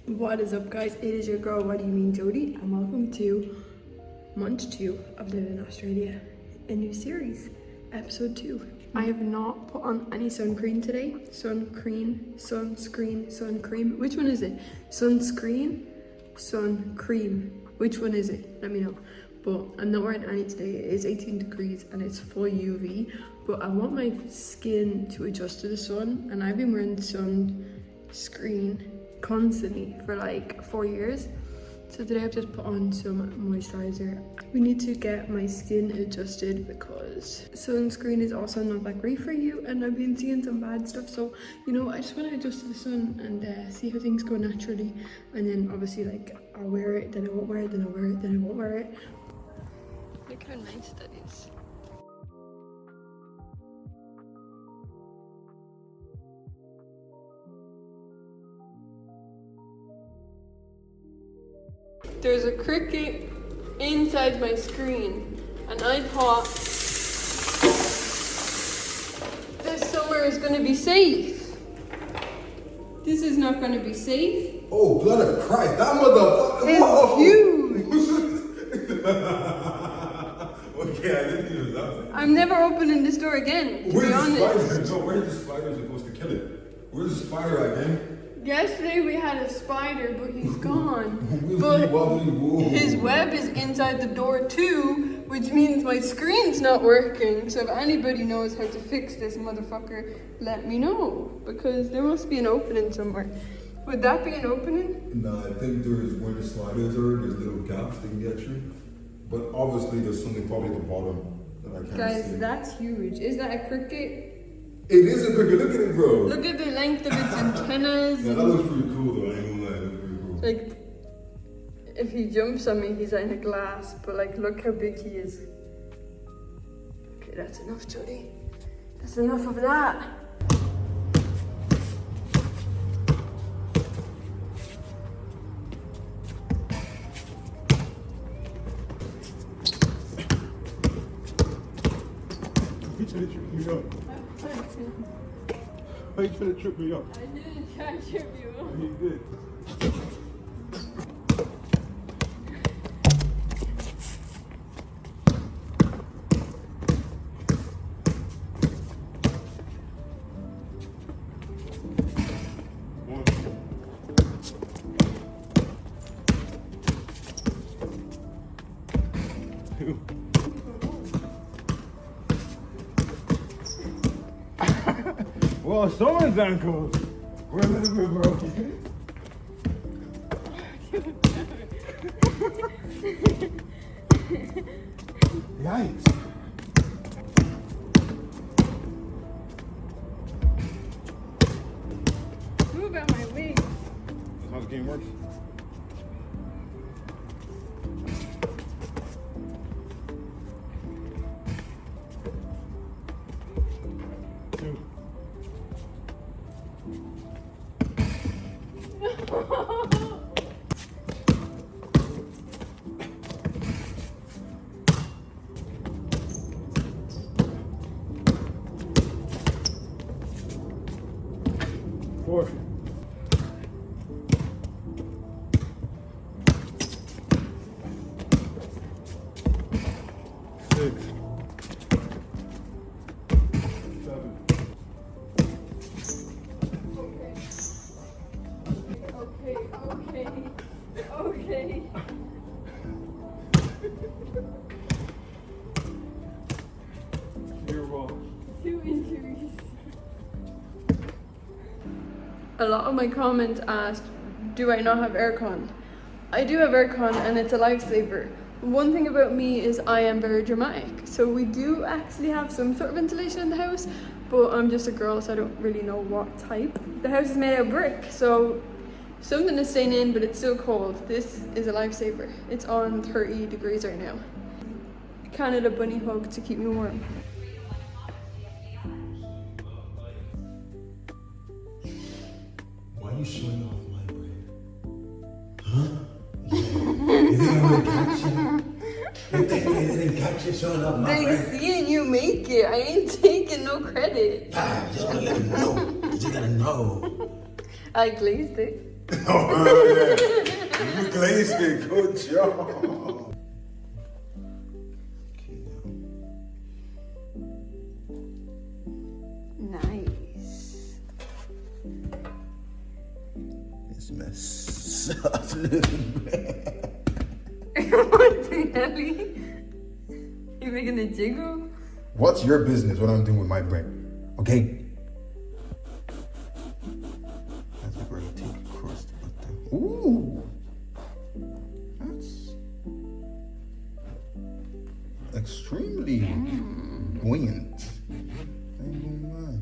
What is up, guys? It is your girl, What Do You Mean Jodie, and welcome to month 2 of Living in Australia, a new series, episode 2. I have not put on any sun cream today. Sunscreen. Which one is it? Sunscreen, sun cream. Which one is it? Let me know. But I'm not wearing any today. It is 18 degrees and it's full UV. But I want my skin to adjust to the sun, and I've been wearing the sunscreen constantly for like 4 years. So today I've just put on some moisturizer. We need to get my skin adjusted because sunscreen is also not that great for you, and I've been seeing some bad stuff. So, you know, I just want to adjust to the sun and see how things go naturally. And then obviously, like, I'll wear it, then I won't wear it, then I'll wear it, then I won't wear it. Look how nice that is. There's a cricket inside my screen, and I thought this summer is going to be safe. This is not going to be safe. Oh, blood of Christ, that motherfucker! It's huge. Okay, I didn't even laugh. I'm never opening this door again, to be honest. Spider? No, where's the spider supposed to kill it? Where's the spider again? Yesterday we had a spider, but he's gone. But his web is inside the door too, which means my screen's not working. So if anybody knows how to fix this motherfucker, let me know, because there must be an opening somewhere. Would that be an opening? No, I think there's where the sliders are, there's little gaps they can get through. But obviously there's something probably at the bottom that I can't see. Guys, that's huge. Is that a cricket? It is a cricket, look at it, bro. Look at the length of its antennas. Yeah, that looks pretty cool though, I ain't gonna lie, that looks pretty cool. Like, if he jumps on me, he's in a glass, but like, look how big he is. Okay, that's enough, Jodie. That's enough of that. You trying to trip me up? Why are you trying to trip me up? I didn't try to trip you up. You did. Well, someone's ankles were a little bit broken. Yikes. Move out my way. That's how the game works. Four. 6. 7. Okay. Your ball. 2 injuries. A lot of my comments asked, do I not have aircon? I do have aircon, and it's a lifesaver. One thing about me is I am very dramatic. So we do actually have some sort of ventilation in the house, but I'm just a girl, so I don't really know what type. The house is made out of brick, so something is staying in, but it's still cold. This is a lifesaver. It's on 30 degrees right now. Canada bunny hug to keep me warm. Why are you showing off my bread? Huh? Yeah. Is it gonna catch you? They didn't catch you showing off my bread. They seeing you make it. I ain't taking no credit. Ah, you just gotta let them know. You just gotta know. I glazed it. Oh, glazed it. Good job. Okay, Nice. this mess up a little bit. What the hell? You making a jiggle? What's your business what I'm doing with my bread? Okay? That's where you take a crust, but ooh, that's extremely buoyant. I ain't gonna lie.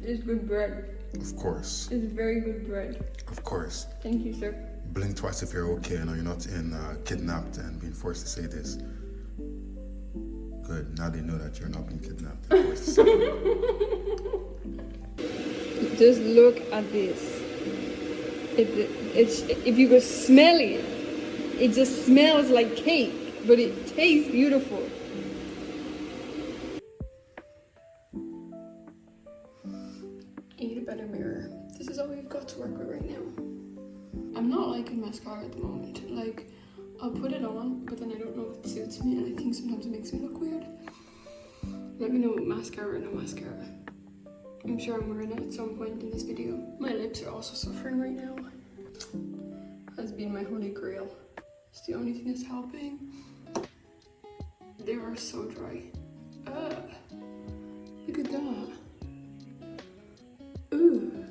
It's good bread. Of course, It's very good bread. of course. Thank you, sir. Blink twice if you're okay. No, you're not in kidnapped and being forced to say this. Good. Now they know that you're not being kidnapped and forced to say it. Just look at this. It's if you could smell it, it just smells like cake, but it tastes beautiful. I need a better mirror. This is all we've got to work with right now. I'm not liking mascara at the moment. Like, I'll put it on, but then I don't know if it suits me, and I think sometimes it makes me look weird. Let me know what mascara or no mascara. I'm sure I'm wearing it at some point in this video. My lips are also suffering right now. Has been my holy grail. It's the only thing that's helping. They are so dry. Look at that. Ooh.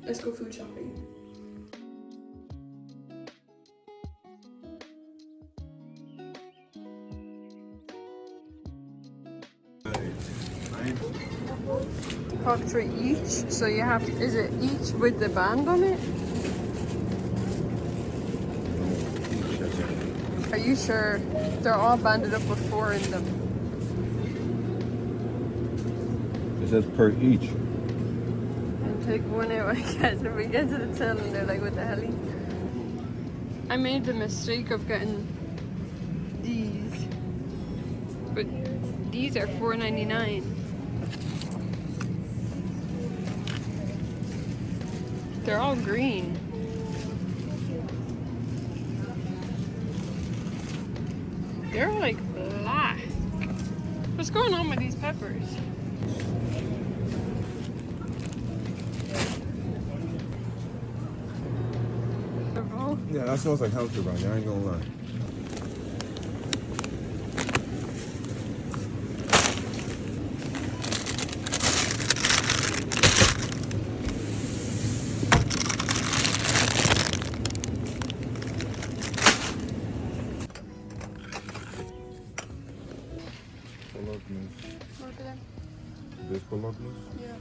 Let's go food shopping. Pop 3 each, so you have to, is it each with the band on it? Are you sure? They're all banded up with 4 in them. It says per each. And take one out, I guess. If we get to the till and they're like, what the hell? I made the mistake of getting these, but these are $4.99. They're all green. They're like black. What's going on with these peppers? Yeah, that smells like healthy brownie, I ain't gonna lie. Look at them. This bologna? Yeah.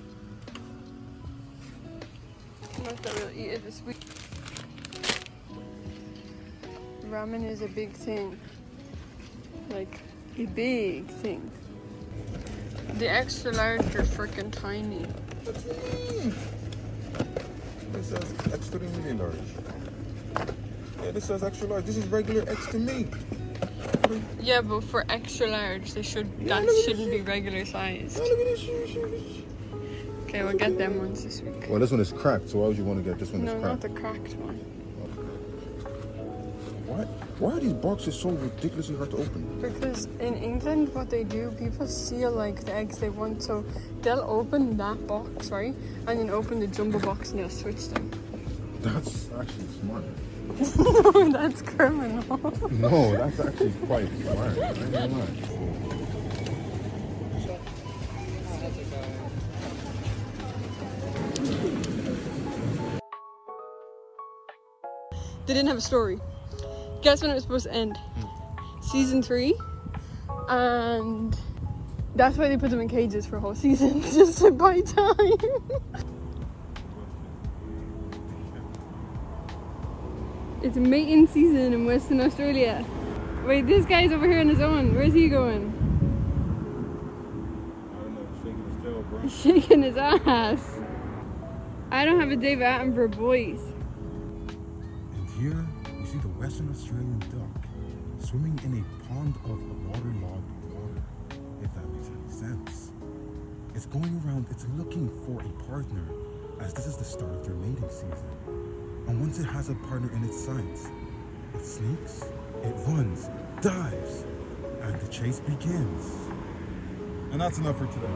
Not that we'll eat it this week. Ramen is a big thing. Like, a big thing. The extra large are freaking tiny. What do you mean? This says extremely large. Yeah, this says extra large. This is regular X to me. Yeah, but for extra large, they should Yeah, that shouldn't be regular size. Oh, look at this. Okay, we'll get them ones this week. Well, this one is cracked, so why would you want to get this one? No, Is not cracked? the cracked one. Why are these boxes so ridiculously hard to open? Because in England, what they do, people steal like the eggs they want, so they'll open that box, right, and then open the jumbo box and they'll switch them. That's actually smart. No, that's criminal. No, that's actually quite smart. I ain't gonna lie. They didn't have a story. Guess when it was supposed to end? Season 3, and that's why they put them in cages for a whole season, just to buy time. It's mating season in Western Australia. Wait, this guy's over here on his own. Where's he going? I don't know, shaking his tail, bro. He's shaking his ass. I don't have a David Attenborough voice. And here we see the Western Australian duck swimming in a pond of waterlogged water, if that makes any sense. It's going around, it's looking for a partner, as this is the start of their mating season. And once it has a partner in its sights, it sneaks, it runs, dives, and the chase begins. And that's enough for today.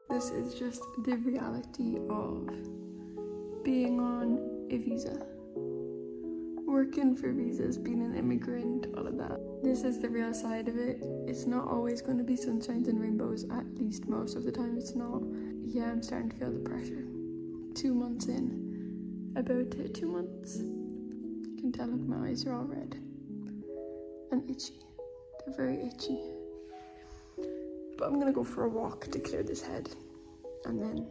This is just the reality of being on a visa. Working for visas, being an immigrant, all of that. This is the real side of it. It's not always going to be sunshines and rainbows, at least most of the time it's not. Yeah, I'm starting to feel the pressure. 2 months in. About 2 months. You can tell, look, my eyes are all red. And itchy. They're very itchy. But I'm gonna go for a walk to clear this head. And then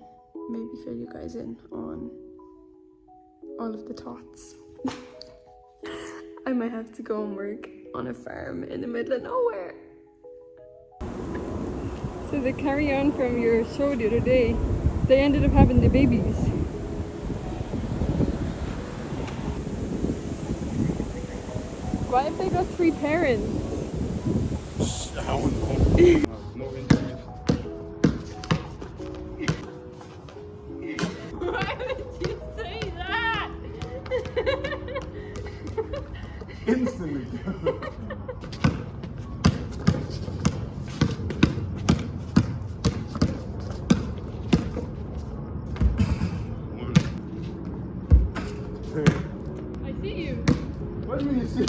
maybe fill you guys in on all of the thoughts. I might have to go and work on a farm in the middle of nowhere. So the carry on from your show the other day, they ended up having the babies. What if they got 3 parents? No injuries. Why would you say that? Instantly. I see you. What do you see?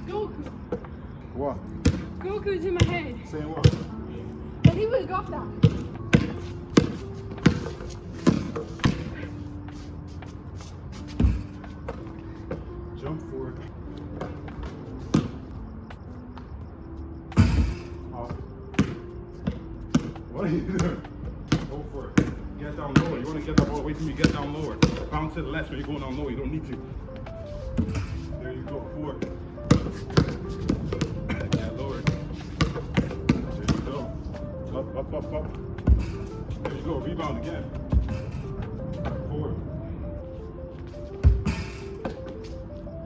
Goku. What? Goku's in my head. Saying what? And he would have got that. Jump forward. Off. What are you doing? Go for it. Get down lower. You want to get that ball. Wait till you get down lower. Bounce to the left when you're going down lower. You don't need to. There you go. Forward. Yeah, lower. There you go. Up, up, up, up. There you go. Rebound again. Forward.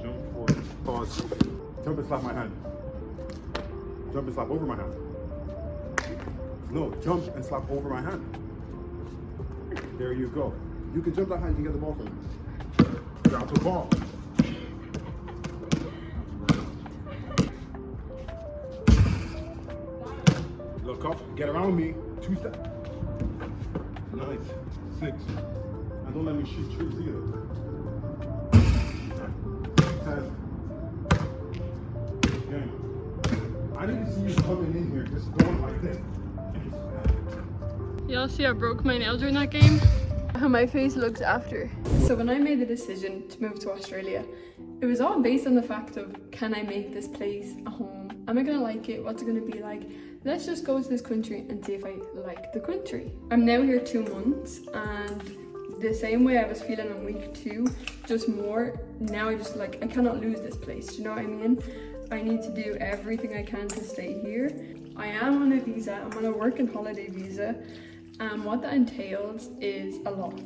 Jump forward. Pause. Jump and slap my hand. Jump and slap over my hand. No, jump and slap over my hand. There you go. You can jump that high, you can get the ball from me. Grab the ball. Look up, get around me. 2 steps. Nice. 6. And don't let me shoot trees either. 10. Okay. I need to see you coming in here, just going like this. Y'all see I broke my nail during that game? How my face looks after. So when I made the decision to move to Australia, it was all based on the fact of, can I make this place a home? Am I gonna like it? What's it gonna be like? Let's just go to this country and see if I like the country. I'm now here 2 months, and the same way I was feeling on week 2, just more, now I just like, I cannot lose this place, do you know what I mean? I need to do everything I can to stay here. I am on a visa, I'm on a work and holiday visa, and what that entails is a lot.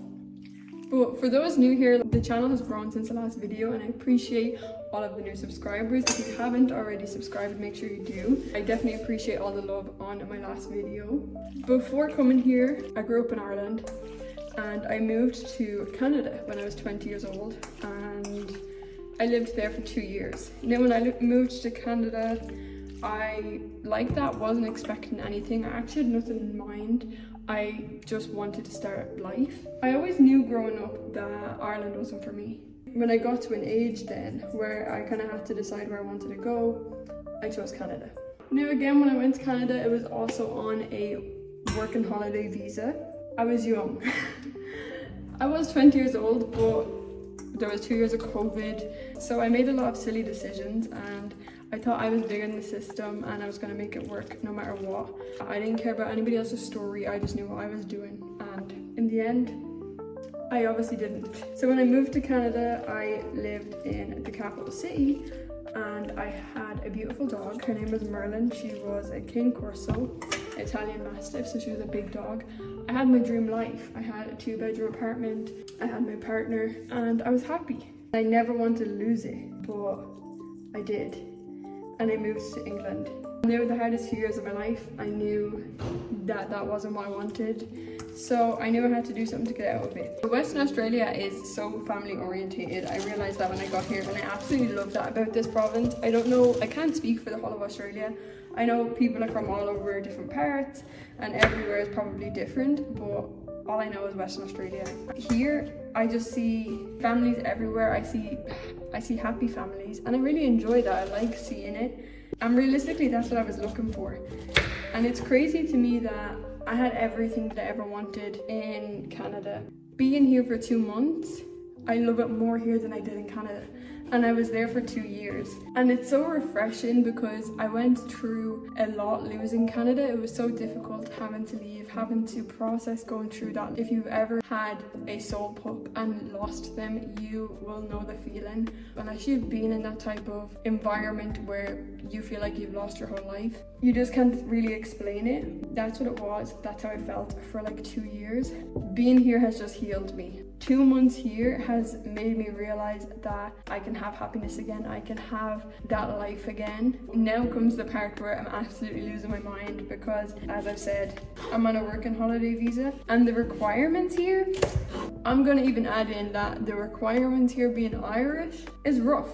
But for those new here, the channel has grown since the last video, and I appreciate all of the new subscribers. If you haven't already subscribed, make sure you do. I definitely appreciate all the love on my last video. Before coming here, I grew up in Ireland, and I moved to Canada when I was 20 years old, and I lived there for 2 years. Now when I moved to Canada, I, like that, wasn't expecting anything. I actually had nothing in mind. I just wanted to start life. I always knew growing up that Ireland wasn't for me. When I got to an age then where I kind of had to decide where I wanted to go, I chose Canada. Now again, when I went to Canada, it was also on a work and holiday visa. I was young. I was 20 years old, but there was 2 years of COVID. So I made a lot of silly decisions and I thought I was bigger than the system and I was going to make it work no matter what. I didn't care about anybody else's story, I just knew what I was doing. And in the end, I obviously didn't. So when I moved to Canada, I lived in the capital city and I had a beautiful dog. Her name was Merlin. She was a Cane Corso, Italian Mastiff, so she was a big dog. I had my dream life. I had a 2-bedroom apartment, I had my partner, and I was happy. I never wanted to lose it, but I did. And I moved to England. They were the hardest 2 years of my life. I knew that that wasn't what I wanted. So I knew I had to do something to get out of it. Western Australia is so family orientated. I realised that when I got here and I absolutely love that about this province. I don't know, I can't speak for the whole of Australia. I know people are from all over different parts and everywhere is probably different, but all I know is Western Australia. Here, I just see families everywhere. I see happy families and I really enjoy that. I like seeing it. And realistically, that's what I was looking for. And it's crazy to me that I had everything that I ever wanted in Canada. Being here for 2 months, I love it more here than I did in Canada. And I was there for 2 years. And it's so refreshing because I went through a lot losing Canada. It was so difficult having to leave, having to process going through that. If you've ever had a soul pup and lost them, you will know the feeling. Unless you've been in that type of environment where you feel like you've lost your whole life, you just can't really explain it. That's what it was. That's how I felt for like 2 years. Being here has just healed me. 2 months here has made me realize that I can have happiness again. I can have that life again. Now comes the part where I'm absolutely losing my mind because, as I've said, I'm on a work and holiday visa and the requirements here, I'm gonna even add in that the requirements here being Irish is rough.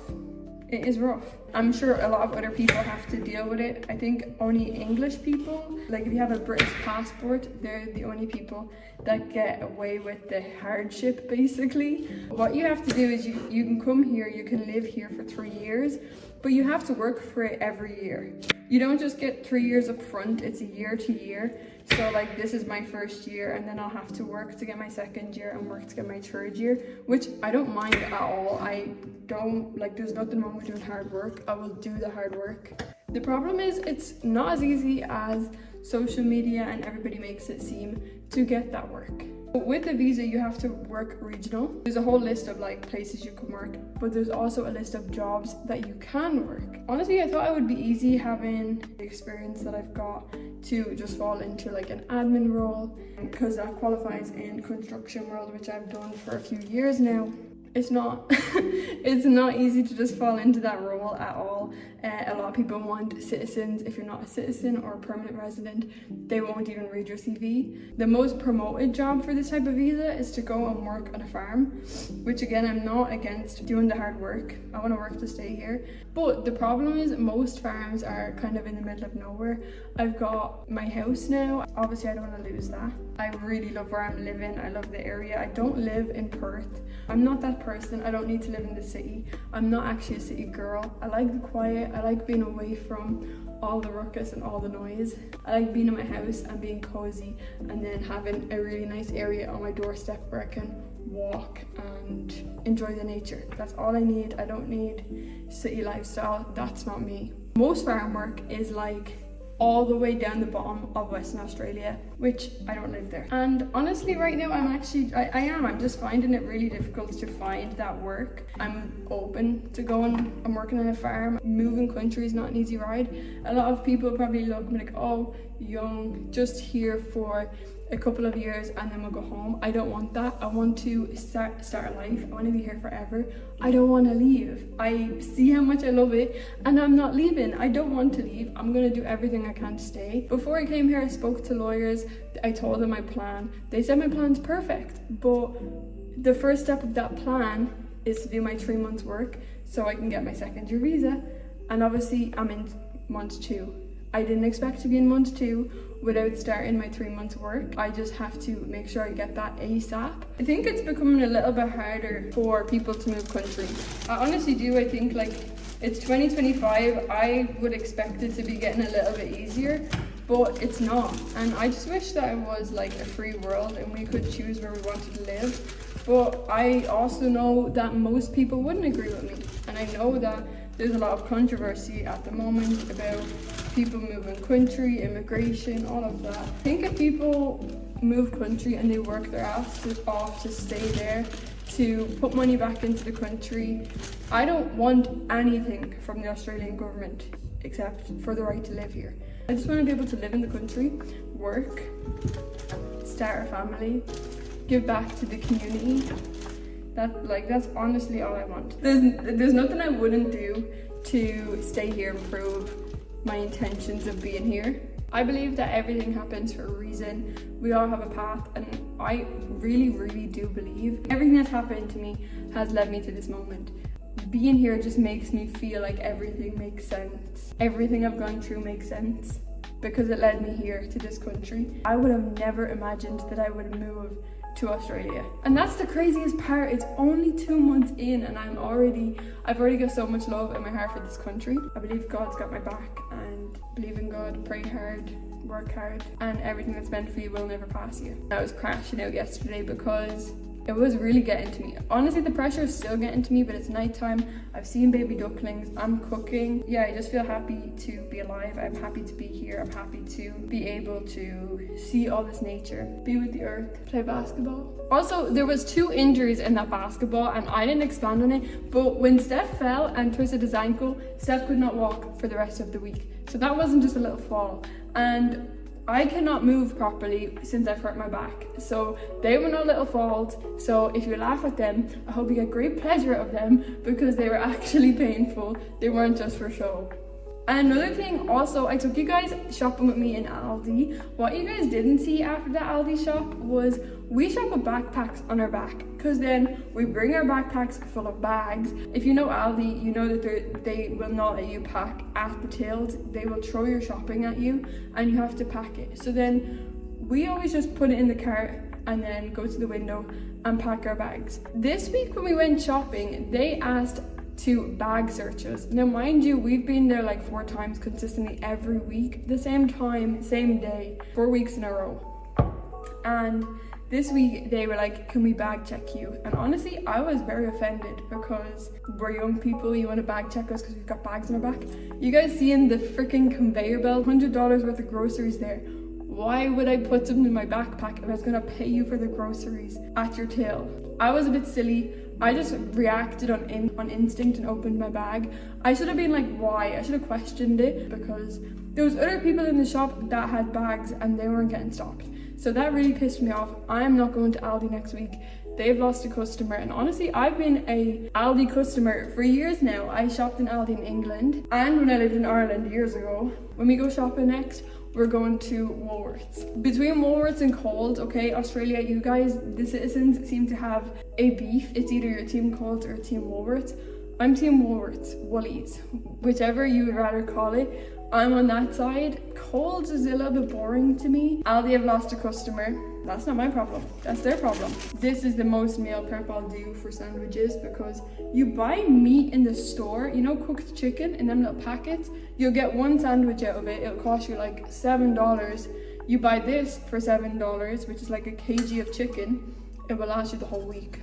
It is rough. I'm sure a lot of other people have to deal with it. I think only English people, like if you have a British passport, they're the only people that get away with the hardship basically. What you have to do is you can come here, you can live here for 3 years, but you have to work for it every year. You don't just get 3 years up front, it's a year to year. So like this is my first year and then I'll have to work to get my second year and work to get my third year, which I don't mind at all. I don't, like there's nothing wrong with doing hard work. I will do the hard work. The problem is it's not as easy as social media and everybody makes it seem to get that work. With the visa, you have to work regional. There's a whole list of like places you can work, but there's also a list of jobs that you can work. Honestly, I thought it would be easy having the experience that I've got to just fall into like an admin role because that qualifies in construction world, which I've done for a few years now. It's not it's not easy to just fall into that role at all. A lot of people want citizens. If you're not a citizen or a permanent resident, they won't even read your CV. The most promoted job for this type of visa is to go and work on a farm, which again, I'm not against doing the hard work. I want to work to stay here. But the problem is most farms are kind of in the middle of nowhere. I've got my house now. Obviously, I don't want to lose that. I really love where I'm living. I love the area. I don't live in Perth. I'm not that person. I don't need to live in the city. I'm not actually a city girl. I like the quiet. I like being away from all the ruckus and all the noise. I like being in my house and being cozy and then having a really nice area on my doorstep where I can walk and enjoy the nature. That's all I need. I don't need city lifestyle. That's not me. Most farm work is like all the way down the bottom of Western Australia, which I don't live there. And honestly, right now I'm just finding it really difficult to find that work. I'm open to going and working on a farm. Moving country is not an easy ride. A lot of people probably look at me like, oh, young, just here for a couple of years and then we'll go home. I don't want that. I want to start a life. I want to be here forever. I don't want to leave. I see how much I love it and I'm not leaving. I don't want to leave. I'm going to do everything I can to stay. Before I came here, I spoke to lawyers. I told them my plan. They said my plan's perfect, but the first step of that plan is to do my 3 months work so I can get my second year visa. And obviously I'm in month 2. I didn't expect to be in month 2. without starting my 3 months work. I just have to make sure I get that ASAP. I think it's becoming a little bit harder for people to move country. I honestly do. I think like it's 2025. I would expect it to be getting a little bit easier, but it's not. And I just wish that it was like a free world and we could choose where we wanted to live. But I also know that most people wouldn't agree with me. And I know that there's a lot of controversy at the moment about people moving country, immigration, all of that. I think if people move country and they work their asses off to stay there, to put money back into the country, I don't want anything from the Australian government except for the right to live here. I just want to be able to live in the country, work, start a family, give back to the community. That's honestly all I want. There's nothing I wouldn't do to stay here and prove my intentions of being here. I believe that everything happens for a reason. We all have a path, and I really, really do believe everything that's happened to me has led me to this moment. Being here just makes me feel like everything makes sense. Everything I've gone through makes sense because it led me here to this country. I would have never imagined that I would move to Australia. And that's the craziest part. It's only 2 months in and I've already got so much love in my heart for this country. I believe God's got my back, and believe in God, pray hard, work hard, and everything that's meant for you will never pass you. I was crashing out yesterday because it was really getting to me. Honestly, the pressure is still getting to me, but it's nighttime. I've seen baby ducklings, I'm cooking. Yeah, I just feel happy to be alive. I'm happy to be here. I'm happy to be able to see all this nature, be with the earth, play basketball. Also, there was 2 injuries in that basketball and I didn't expand on it, but when Steph fell and twisted his ankle, Steph could not walk for the rest of the week. So that wasn't just a little fall. And I cannot move properly since I've hurt my back. So they were no little falls. So if you laugh at them, I hope you get great pleasure of them because they were actually painful. They weren't just for show. And another thing also, I took you guys shopping with me in Aldi. What you guys didn't see after the Aldi shop was we shop with backpacks on our back, because then we bring our backpacks full of bags. If you know Aldi, you know that they will not let you pack at the tills. They will throw your shopping at you and you have to pack it. So then we always just put it in the cart and then go to the window and pack our bags. This week when we went shopping, they asked to bag search us. Now mind you, we've been there like 4 times consistently every week, the same time, same day, 4 weeks in a row. And this week they were like, can we bag check you? And honestly, I was very offended because we're young people, you want to bag check us because we've got bags on our back. You guys seeing the freaking conveyor belt, $100 worth of groceries there. Why would I put something in my backpack if I was gonna pay you for the groceries at your till? I was a bit silly. I just reacted on instinct and opened my bag. I should have been like, why? I should have questioned it because there was other people in the shop that had bags and they weren't getting stopped. So that really pissed me off. I'm not going to Aldi next week. They've lost a customer, and honestly, I've been a Aldi customer for years now. I shopped in Aldi in England and when I lived in Ireland years ago. When we go shopping next, we're going to Woolworths. Between Woolworths and Coles, okay, Australia, you guys, the citizens seem to have a beef. It's either your team Coles or team Woolworths. I'm team Woolworths, Woolies, whichever you would rather call it. I'm on that side. Coles is a little bit boring to me. Aldi have lost a customer. That's not my problem. That's their problem. This is the most meal prep I'll do for sandwiches because you buy meat in the store, you know, cooked chicken in them little packets. You'll get 1 sandwich out of it. It'll cost you like $7. You buy this for $7, which is like a kg of chicken. It will last you the whole week.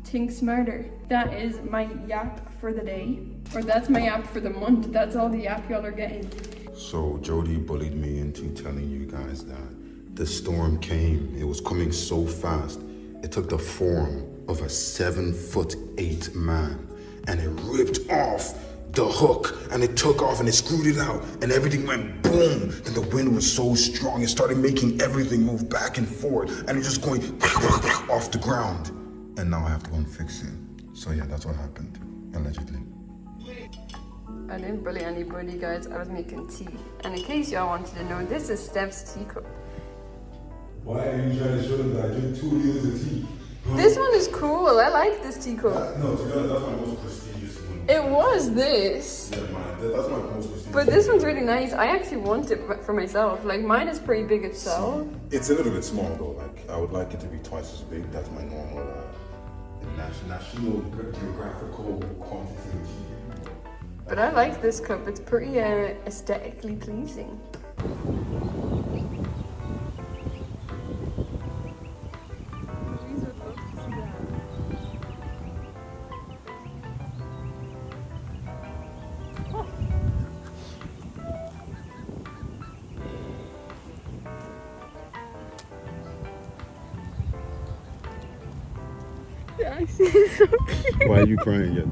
Think smarter. That is my yap for the day. Or that's my yap for the month. That's all the yap y'all are getting. So Jodie bullied me into telling you guys that the storm came. It was coming so fast. It took the form of a 7'8" man, and it ripped off the hook, and it took off and it screwed it out, and everything went boom. Then the wind was so strong, it started making everything move back and forth, and it just going off the ground. And now I have to go and fix it. So yeah, that's what happened, allegedly. I didn't bully anybody, guys. I was making tea. And in case y'all wanted to know, this is Steph's teacup. Why are you trying to show them that I drink 2 liters of tea? This one is cool. I like this teacup. No, to be honest, that's my most prestigious one. It was this. Yeah, mine. That's my most prestigious. But this one's really nice. I actually want it for myself. Like mine is pretty big itself. It's a little bit small though. Like I would like it to be twice as big. That's my normal national geographical quantity. But I like this cup. It's pretty aesthetically pleasing. Yeah, it's so cute. Why are you crying yet?